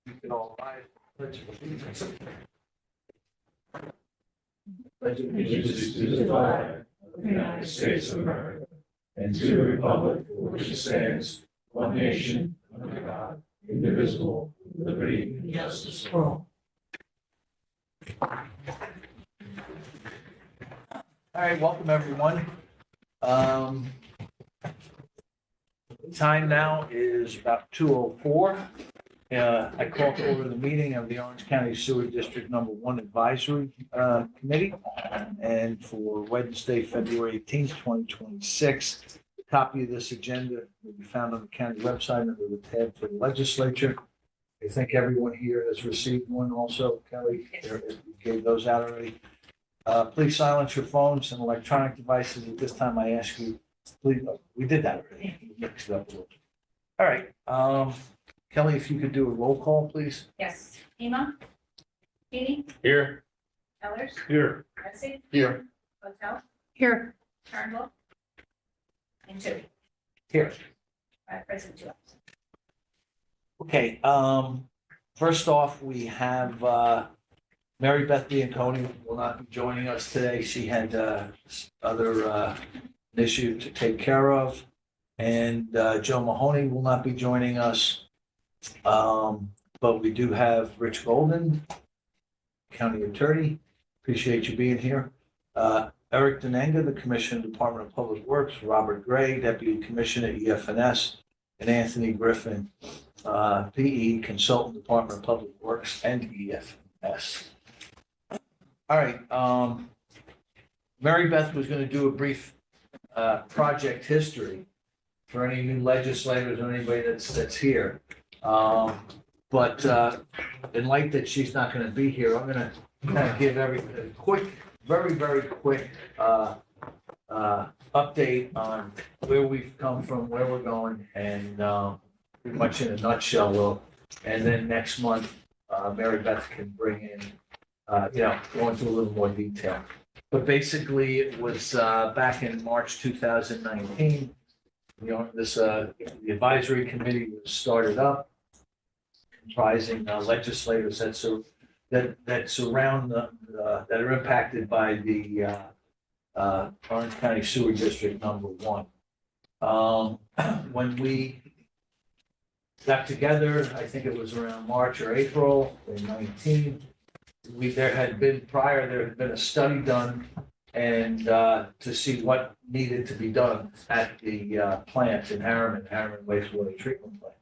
You can all rise. Pledge of allegiance. Pledge of allegiance to the flag of the United States of America and to the republic for which it stands, one nation, under God, indivisible, with liberty and justice for all. All right, welcome everyone. Time now is about 2:04. I call to order the meeting of the Orange County Sewer District Number 1 Advisory Committee, and for Wednesday, February 18th, 2026. A copy of this agenda will be found on the county website under the tab for the legislature. I think everyone here has received one also. Kelly, you gave those out already. Please silence your phones and electronic devices. At this time, I ask you, please, we did that already. We mixed it up a little bit. All right. Kelly, if you could do a roll call, please. Yes. Ema? Keating? Here. Ellers? Here. Betsy? Here. Hotel? Here. Turnbull? And Tui. Here. Present 2 absent. Okay, first off, we have, Mary Beth Bianconi will not be joining us today. She had, other, issue to take care of. And, Joe Mahoney will not be joining us. But we do have Rich Golden, County Attorney. Appreciate you being here. Eric Denenga, the Commissioner, Department of Public Works, Robert Gray, Deputy Commissioner, EF&S, and Anthony Griffin, PE, Consultant, Department of Public Works and EF&S. All right, Mary Beth was going to do a brief project history for any new legislators or anybody that's here. But in light that she's not going to be here, I'm going to kind of give everything a quick, very, very quick update on where we've come from, where we're going, and pretty much in a nutshell. And then next month, Mary Beth can bring in, go into a little more detail. But basically, it was back in March 2019. The advisory committee was started up, comprising legislators that surround that are impacted by the Orange County Sewer District Number 1. When we got together, I think it was around March or April in 19. There had been a study done and to see what needed to be done at the plant in Harriman Wastewater Treatment Plant.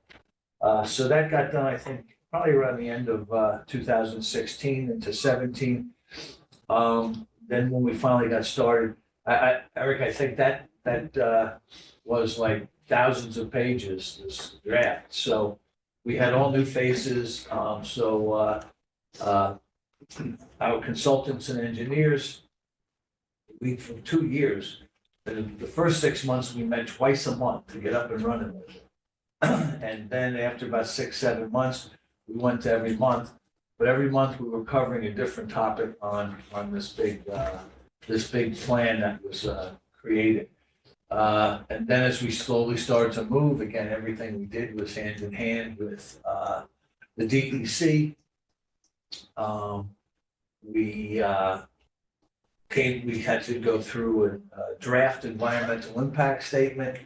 So that got done, I think, probably around the end of 2016 into 17. Then when we finally got started, Eric, I think that was like thousands of pages, this draft. So we had all new faces. Our consultants and engineers, for 2 years, the first 6 months, we met twice a month to get up and running with it. And then after about 6-7 months, we went to every month. But every month we were covering a different topic on this big plan that was created. And then as we slowly started to move again, everything we did was hand in hand with the DEC. We had to go through a draft environmental impact statement.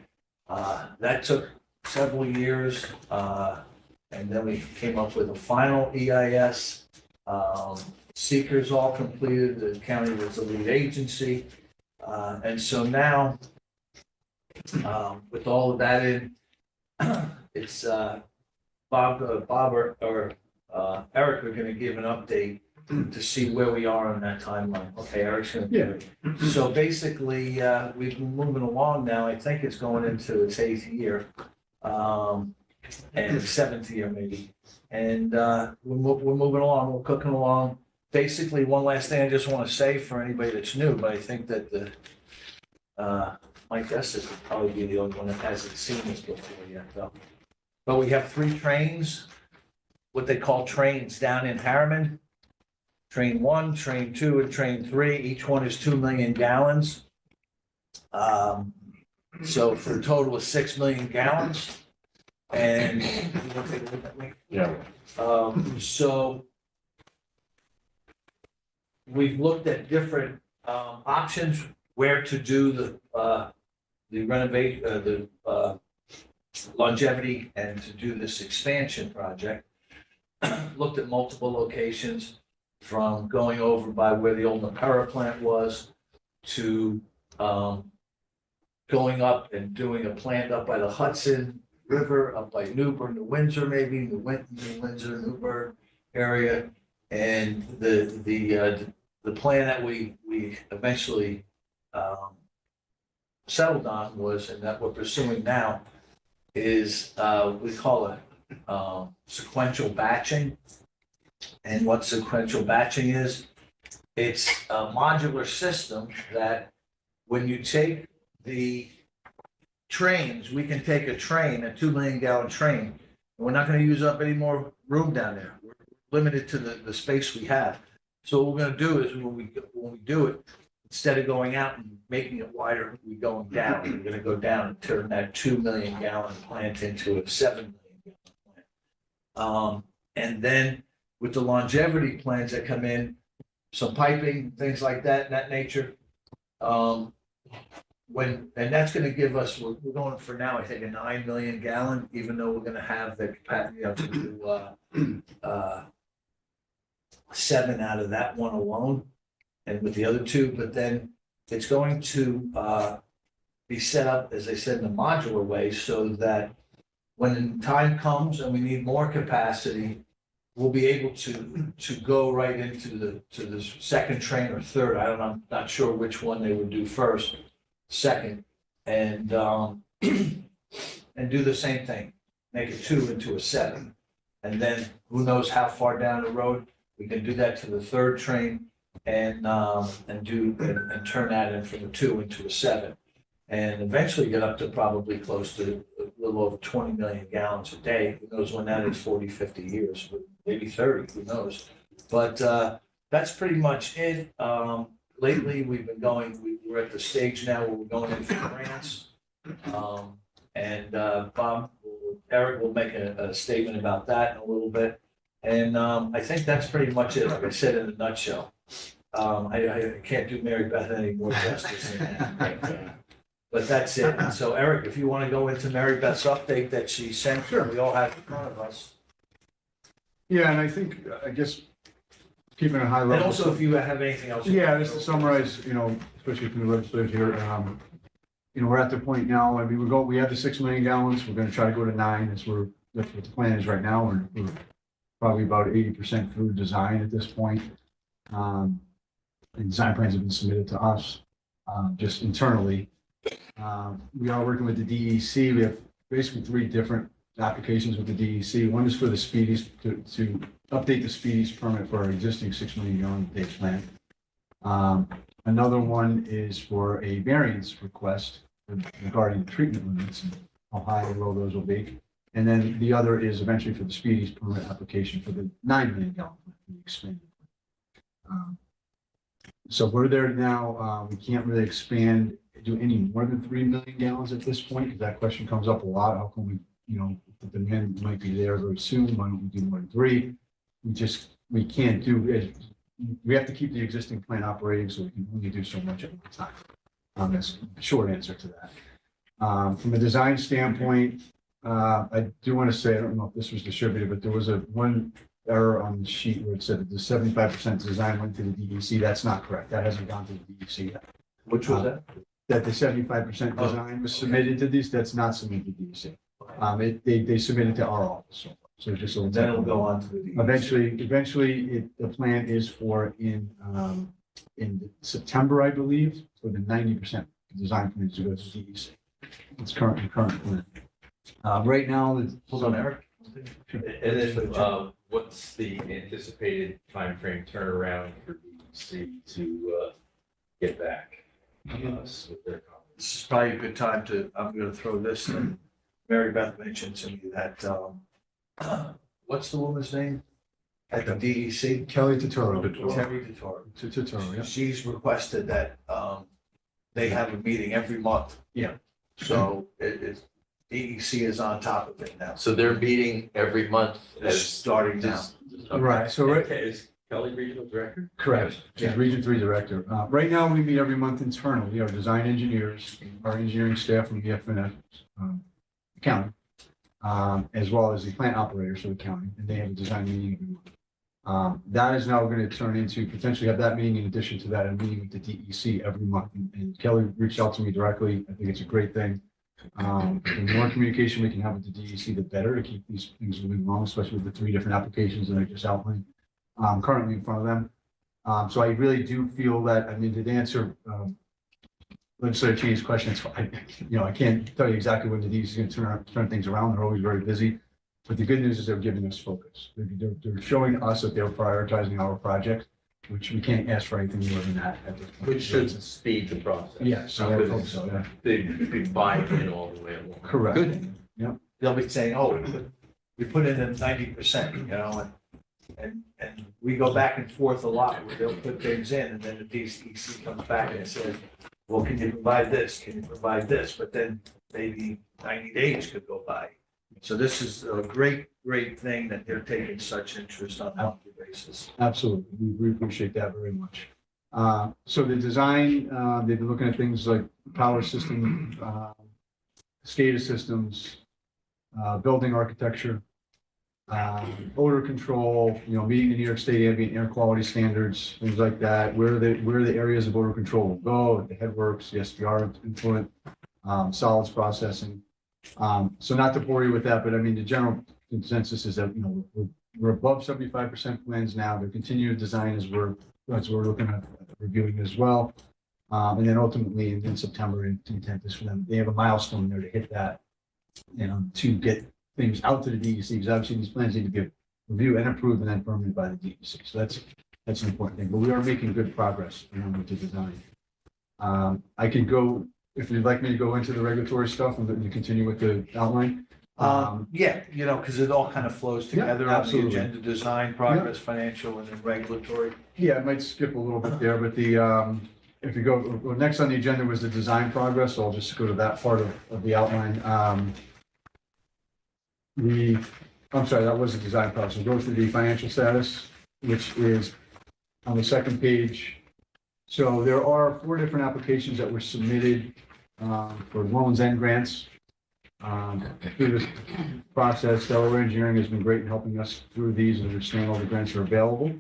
That took several years. And then we came up with a final EIS. Seekers all completed. The county was the lead agency. And so now, with all of that in, it's Bob or Eric are going to give an update to see where we are on that timeline. Okay, Eric's going to do it. So basically, we've been moving along now. I think it's going into its 8th year, and 7th year maybe. And we're moving along. We're cooking along. Basically, one last thing I just want to say for anybody that's new, but I think that my guess is would probably be the only one that hasn't seen this before yet, though. But we have 3 trains, what they call trains down in Harriman. Train 1, Train 2, and Train 3. Each one is 2 million gallons. So for a total of 6 million gallons. And you want to take a look at me? Yeah. So we've looked at different options where to do the renovate, the longevity and to do this expansion project. Looked at multiple locations from going over by where the old Napera plant was to going up and doing a plant up by the Hudson River, up by Newburgh, New Windsor, maybe, New Windsor, Newburgh area. And the plan that we eventually settled on was, and that we're pursuing now, is we call it sequential batching. And what sequential batching is, it's a modular system that when you take the trains, we can take a train, a 2 million gallon train, and we're not gonna use up any more room down there. We're limited to the space we have. So what we're gonna do is when we do it, instead of going out and making it wider, we're going down. We're gonna go down and turn that 2 million gallon plant into a 7 million gallon plant. And then with the longevity plans that come in, some piping, things like that nature. And that's gonna give us, we're going for now, I think, a 9 million gallon, even though we're gonna have the capacity, to do 7 out of that one alone. And with the other two, but then it's going to be set up, as I said, in a modular way, so that when the time comes and we need more capacity, we'll be able to go right into the second train or third. I'm not sure which one they would do first, second, and do the same thing, make a 2 into a 7. And then who knows how far down the road, we can do that to the third train and turn that in from a 2 into a 7. And eventually get up to probably close to a little over 20 million gallons a day. Who knows when that is, 40, 50 years, but maybe 30, who knows? But that's pretty much it. Lately, we've been we're at the stage now where we're going in for grants. Eric will make a statement about that in a little bit. And I think that's pretty much it, like I said, in a nutshell. I can't do Mary Beth any more justice than that. But that's it. And so Eric, if you want to go into Mary Beth's update that she sent, Sure. we all have in front of us. Yeah, and I guess, keeping it high level. And also if you have anything else. Yeah, just to summarize, especially from the legislators here, we're at the point now, we have the 6 million gallons, we're gonna try to go to 9, that's what the plan is right now, we're probably about 80% through design at this point. And design plans have been submitted to us, just internally. We are working with the DEC. We have basically 3 different applications with the DEC. One is for the speedies, to update the speedies permit for our existing 6 million gallon a day plant. Another one is for a variance request regarding treatment limits and how high or low those will be. And then the other is eventually for the speedies permit application for the 9 million gallon plant, the expanded. So we're there now. We can't really do any more than 3 million gallons at this point, because that question comes up a lot. How can we, the demand might be there very soon. Why don't we do more than 3? We can't do it. We have to keep the existing plant operating, so we can only do so much at one time. That's the short answer to that. From a design standpoint, I do want to say, I don't know if this was distributed, but there was one error on the sheet where it said that the 75% design went to the DEC. That's not correct. That hasn't gone to the DEC yet. Which was that? That the 75% design was submitted to these. That's not submitted to DEC. They submitted to our office. So just so Then it'll go on to the DEC. Eventually, the plan is for in September, I believe, for the 90% design plans to go to DEC. It's current plan. Right now, Hold on, Eric. And then, what's the anticipated timeframe turnaround for DEC to get back us with their comments? This is probably a good time I'm gonna throw this in. Mary Beth mentioned to me that, what's the woman's name at the DEC? Kelly Totoro. Terry Totoro. Totoro, yeah. She's requested that, they have a meeting every month. Yeah. So it's DEC is on top of it now. So they're meeting every month It's as. starting now. Right, so right, Is Kelly regional director? correct, she's Yeah. Region 3 Director. Right now, we meet every month internally, our design engineers, our engineering staff from the FNF county, as well as the plant operators for the county, and they have a design meeting every month. That is now going to turn into potentially have that meeting in addition to that, a meeting with the DEC every month. And Kelly reached out to me directly. I think it's a great thing. The more communication we can have with the DEC, the better to keep these things moving along, especially with the 3 different applications that I just outlined currently in front of them. So I really do feel that, I mean, to answer legislative change questions, I can't tell you exactly when the DEC is going to turn things around. They're always very busy. But the good news is they're giving us focus. They're showing us that they're prioritizing our project, which we can't ask for anything more than that at this point. Which should speed the process. Yeah, so I hope so, yeah. They'd be buying in all the way along. Correct. Good. They'll be saying, oh, we put in the 90%, and we go back and forth a lot where they'll put things in and then the DEC comes back and says, well, can you provide this? Can you provide this? But then maybe 90 days could go by. So this is a great, great thing that they're taking such interest on a monthly basis. Absolutely. We appreciate that very much. So the design, they've been looking at things like power system, SCADA systems, building architecture, odor control, meeting the New York State ambient air quality standards, things like that. Where the areas of odor control will go, the headworks, the SDR influent, solids processing. So not to bore you with that, but I mean, the general consensus is that, we're above 75% plans now. They're continuing to design as we're looking at reviewing as well. And then ultimately in September, the intent is for them, they have a milestone there to hit that, to get things out to the DEC, because obviously these plans need to get reviewed and approved and then permitted by the DEC. So that's an important thing, but we are making good progress with the design. I can go, if you'd like me to go into the regulatory stuff and then you continue with the outline. Yeah, because it all kind of flows together on the absolutely. agenda, design, progress, financial, and then regulatory. Yeah, I might skip a little bit there, but if you go, well, next on the agenda was the design progress, so I'll just go to that part of the outline. I'm sorry, that was the design process. We'll go through the financial status, which is on the second page. So there are 4 different applications that were submitted for loans and grants. Through this process, Delaware Engineering has been great in helping us through these and understand all the grants are available.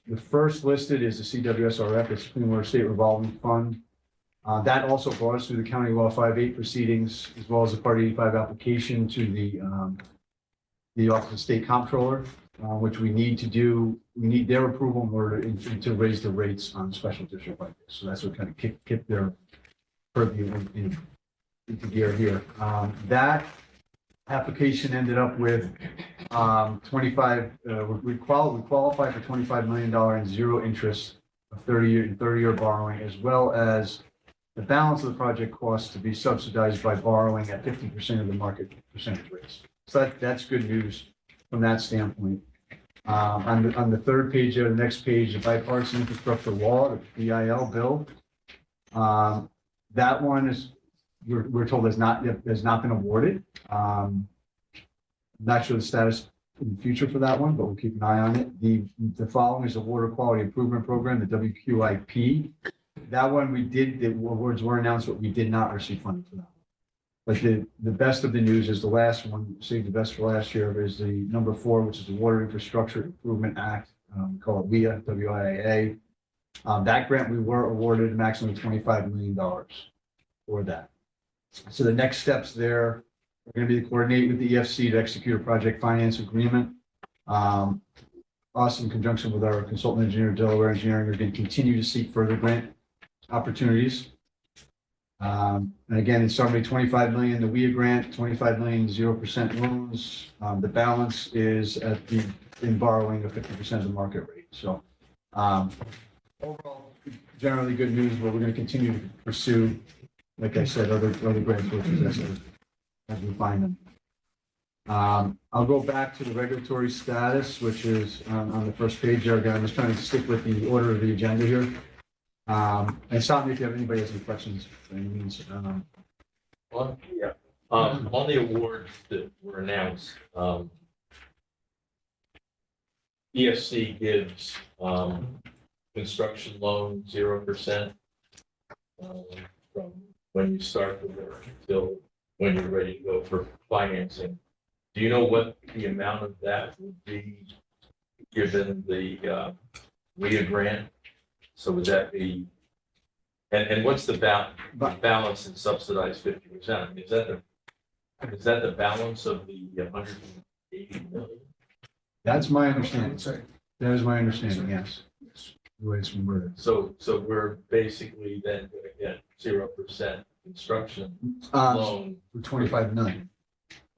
The first listed is the CWSRF, it's Clean Water State Revolving Fund. That also brought us through the County Law 5.8 proceedings, as well as the Part 85 application to the Office of State Comptroller, which we need to do. We need their approval in order to raise the rates on special district like this. So that's what kind of kicked their purview into gear here. That application ended up with 25. We qualify for $25 million in zero interest of 30-year borrowing, as well as the balance of the project costs to be subsidized by borrowing at 50% of the market percentage rates. So that's good news from that standpoint. On the third page there, the next page, the bipartisan infrastructure law, the BIL bill. That one is, we're told has not been awarded. Not sure the status in the future for that one, but we'll keep an eye on it. The following is the Water Quality Improvement Program, the WQIP. That one the awards were announced, but we did not receive funding for that. But the best of the news is the last one, saved the best for last year, is the number 4, which is the Water Infrastructure Improvement Act, we call it WIA, WIA. That grant, we were awarded a maximum of $25 million for that. So the next steps there are going to be to coordinate with the EFC to execute a project finance agreement. Us, in conjunction with our consultant engineer, Delaware Engineering, are going to continue to seek further grant opportunities. And again, in summary, $25 million, the WIA grant, $25 million, 0% loans. The balance is in borrowing of 50% of the market rate. So overall, generally good news, but we're going to continue to pursue, like I said, other grant sources as we find them. I'll go back to the regulatory status, which is on the first page there. Again, I'm just trying to stick with the order of the agenda here. And stop me if you have anybody has any questions by any means. Well, yeah. On the awards that were announced, EFC gives, construction loan 0%, from when you start the work until when you're ready to go for financing. Do you know what the amount of that would be given the, WIA grant? So would that be, and what's the balance in subsidized 50%? I mean, is that the balance of the 180 million? That's my understanding. That is my understanding, yes. The way it's been worded. So we're basically then gonna get 0% construction For loan 25 million.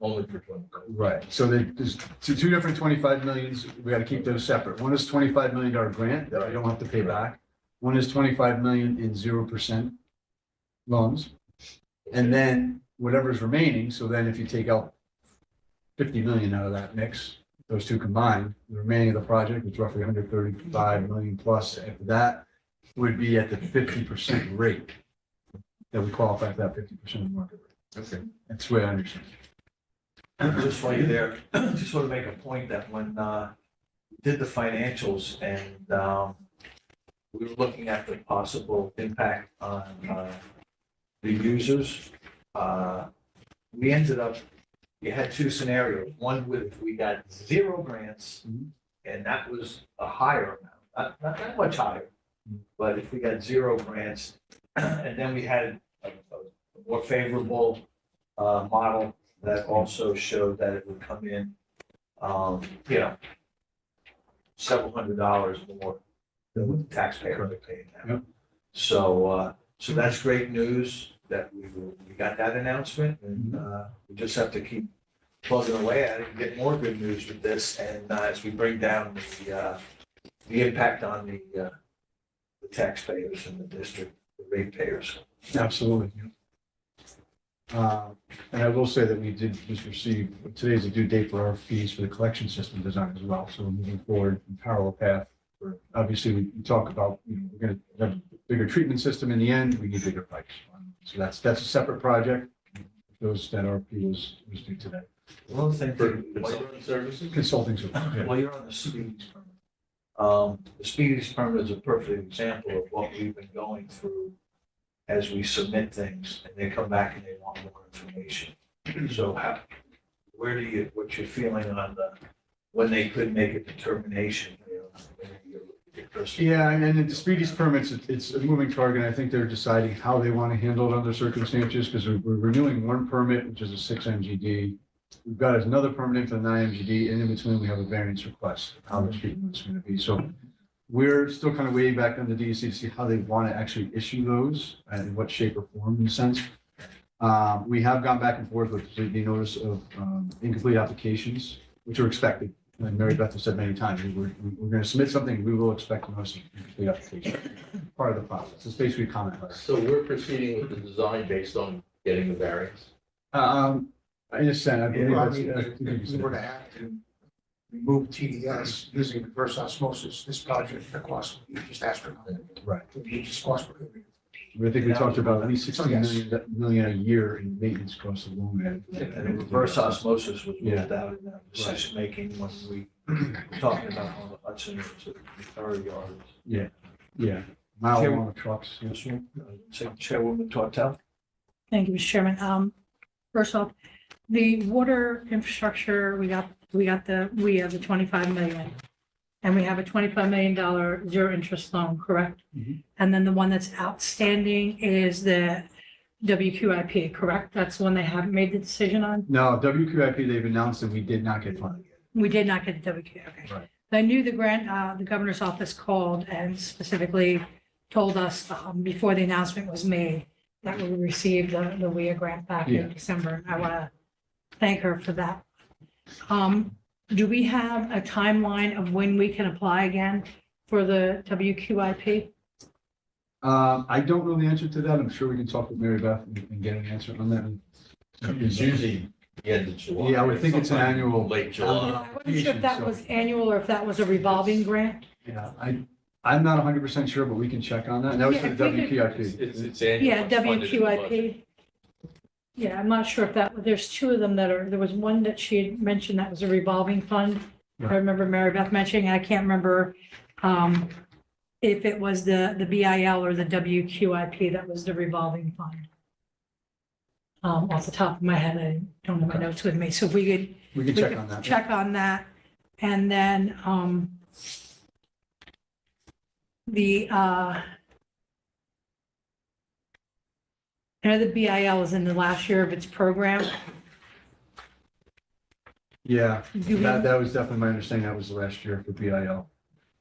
only for 20. Right. So there's two different 25 millions. We got to keep those separate. One is $25 million grant that I don't have to pay back. One is 25 million in 0% loans. And then whatever's remaining, so then if you take out 50 million out of that mix, those two combined, the remaining of the project, which is roughly 135 million plus after that, would be at the 50% rate that we qualify for that 50% market rate. Okay. That's the way I understand it. Just while you're there, just want to make a point that when we did the financials and we were looking at the possible impact on the users, we ended up, you had two scenarios. One with if we got 0 grants, and that was a higher amount, not that much higher, but if we got 0 grants, and then we had a more favorable model that also showed that it would come in, several $100s more than what the taxpayer are paying now. Yep. So that's great news that we got that announcement, and we just have to keep plugging away at it and get more good news with this. And as we bring down the impact on the taxpayers in the district, the ratepayers. Absolutely. And I will say that we did just receive, today's the due date for our fees for the collection system design as well. So we're moving forward in parallel path. Obviously, we talk about, we're going to have a bigger treatment system in the end. We need bigger pipes. So that's a separate project. Those that RFP was due today. One of the things For that- consulting services? Consulting services. Yeah. Well, you're on the speedies permit. The speedies permit is a perfect example of what we've been going through as we submit things and they come back and they want more information. So what's your feeling on when they could make a determination? Yeah, and then the speedies permits, it's a moving target. I think they're deciding how they want to handle it under circumstances because we're renewing one permit, which is a 6 MGD. We've got another permit for the 9 MGD, and in between we have a variance request, how the treatment's going to be. So we're still kind of waiting back on the DEC to see how they want to actually issue those and in what shape or form in a sense. We have gone back and forth with the notice of incomplete applications, which are expected. And Mary Beth has said many times, we're going to submit something, we will expect a notice of incomplete application. Part of the process. It's basically a comment letter. So we're proceeding with the design based on getting the variance? In a sense, I believe Well, I that's. mean, I think if we were to have to remove TDS using reverse osmosis, this project, the cost would be just astronomical. Right. It would be just cost prohibitive. I think we talked about at least 16 million a year in maintenance costs alone. And the reverse osmosis was ruled out in that decision making when we were talking about how the Hudson to the 30 yards. Yeah, mile long of trucks. Yeah. Yes, sir. Chairwoman Tortel. Thank you, Mr. Chairman. First off, the water infrastructure, we have the 25 million. And we have a $25 million zero interest loan, correct? Mhm. And then the one that's outstanding is the WQIP, correct? That's the one they haven't made the decision on? No, WQIP, they've announced that we did not get funded yet. We did not get the WQIP, okay. Right. I knew the grant, the governor's office called and specifically told us before the announcement was made that we received the WIA grant back Yeah. in December. I want to thank her for that. Do we have a timeline of when we can apply again for the WQIP? I don't know the answer to that. I'm sure we can talk with Mary Beth and get an answer on that. It's usually the end of July. Yeah, I would think it's an Sometime annual- Late July. I wasn't sure if that was annual or if that was a revolving grant. Yeah, I'm not 100% sure, but we can check on that. And that was Yeah, for the if we could- WQIP. It's annual. Yeah, It's funded in the budget. WQIP. Yeah, I'm not sure if that, there's two of them that are, there was one that she had mentioned that was a revolving fund. I remember Mary Beth mentioning, I can't remember if it was the BIL or the WQIP that was the revolving fund. Off the top of my head, I don't have my notes with me, so if we could. We can check on that. Check on that, and then, I know the BIL is in the last year of its program. Yeah, Do we- that was definitely my understanding. That was the last year for BIL.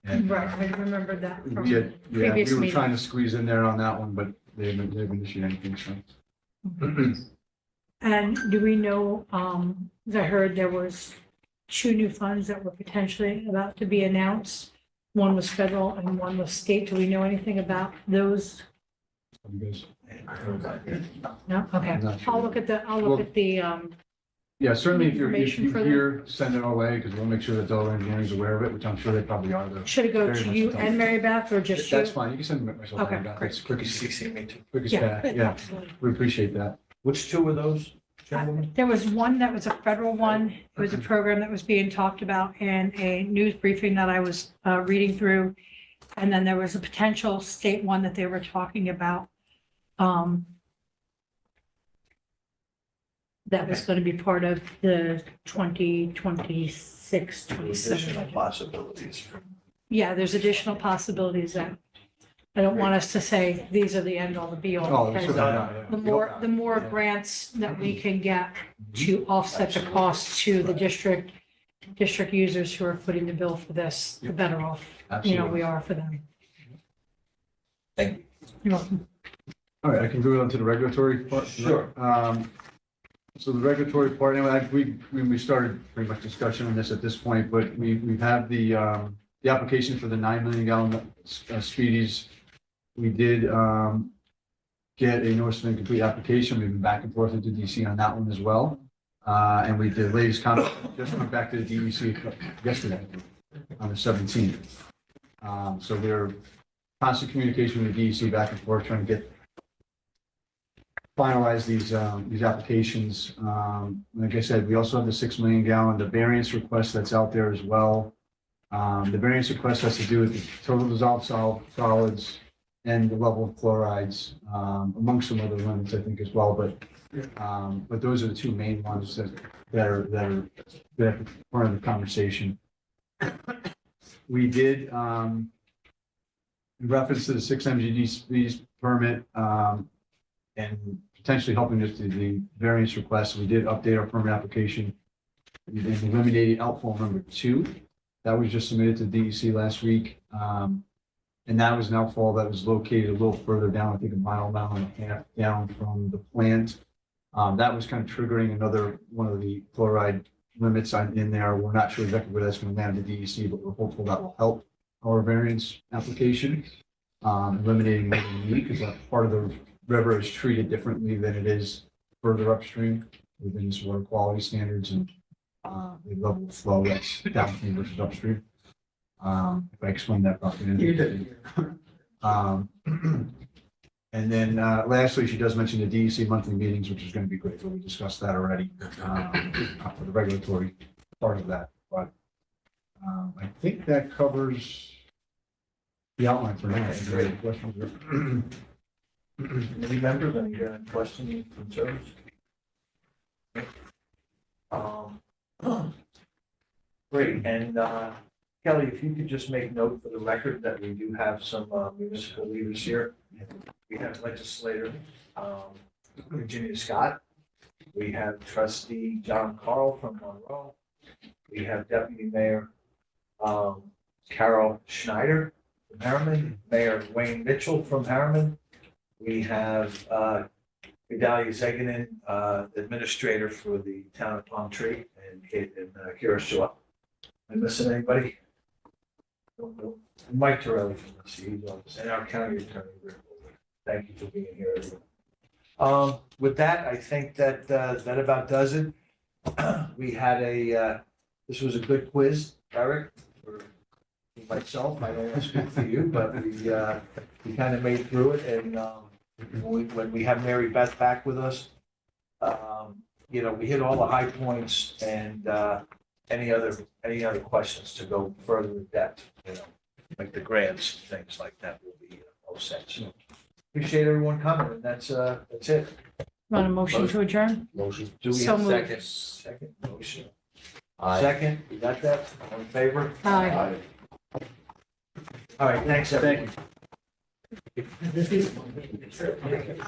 And, Right, I remember that from We had, yeah, previous we were meeting. trying to squeeze in there on that one, but they haven't issued anything, so. And do we know, as I heard there was two new funds that were potentially about to be announced. One was federal and one was state. Do we know anything about those? You guys- No, okay. I'm not sure. I'll look at the, Yeah, certainly if you're, if Information you for them. hear, send it our way, because we'll make sure that Delaware Engineering is aware of it, which I'm sure they probably are. They're- should it go Very to much you so. and Mary Beth or just you? That's fine. You can send them myself. Okay, That's great. quick as, quick as Yeah, that. Yeah, absolutely. we appreciate that. Which two are those, gentlemen? There was one that was a federal one. It was a program that was being talked about in a news briefing that I was reading through. And then there was a potential state one that they were talking about. That was going to be part of the 2026, 27 Additional budget. possibilities. Yeah, there's additional possibilities that I don't want us to say, these are the end all, the be all. Oh, because sure, not, yeah. The more grants that we can get to offset the costs to the district users who are footing the bill for this, the better off, Absolutely. we are for them. Thank you. You're welcome. All right, I can go on to the regulatory part. Sure. So the regulatory part, anyway, we started pretty much discussion on this at this point, but we have the application for the 9 million gallon speedies. We did get a notice of incomplete application. We've been back and forth into DC on that one as well. And we did latest comment, just went back to the DEC yesterday on the 17th. So we're constant communication with the DEC back and forth, trying to finalize these applications. Like I said, we also have the 6 million gallon, the variance request that's out there as well. The variance request has to do with the total dissolved solids and the level of chlorides, among some other limits, I think, as well. But those are the two main ones that are part of the conversation. We did, in reference to the 6 MGD speeds permit, and potentially helping us to the variance request, we did update our permit application. We then eliminated outfall number 2. That was just submitted to DEC last week. And that was an outfall that was located a little further down, I think a mile and a half down from the plant. That was kind of triggering another one of the chloride limits in there. We're not sure exactly where that's going to land at DEC, but we're hopeful that will help our variance application. Eliminating more than need, because that part of the river is treated differently than it is further upstream within its water quality standards and the level of flow that's downstream versus upstream. If I explain that properly. You did. And then lastly, she does mention the DEC monthly meetings, which is going to be great, but we discussed that already for the regulatory part of that. But I think that covers the outline for now. Is there any questions? Any members, any questions, concerns? Great, and Kelly, if you could just make note for the record that we do have some municipal leaders here. We have legislator Virginia Scott. We have trustee John Carl from Monroe. We have deputy mayor Carol Schneider from Harriman, Mayor Wayne Mitchell from Harriman. We have Vidalia Zeganin, administrator for the town of Palm Tree, and Curacao. Am I missing anybody? No. Mike Torelli from the CE's office, and our county attorney. Rick Wilson. Thank you for being here, everyone. With that, I think that that about does it. We had this was a good quiz, Eric, for myself. I don't want to speak for you, but we kind of made through it, and when we have Mary Beth back with us, You know, we hit all the high points and, any other questions to go further in depth, you know, like the grants, things like that will be all set. So appreciate everyone coming, and that's it. Want a motion to adjourn? Motion. Do we So have moved. second motion? Aye. Second, you got that? All in favor? Aye. All right, thanks, everyone. Thank you.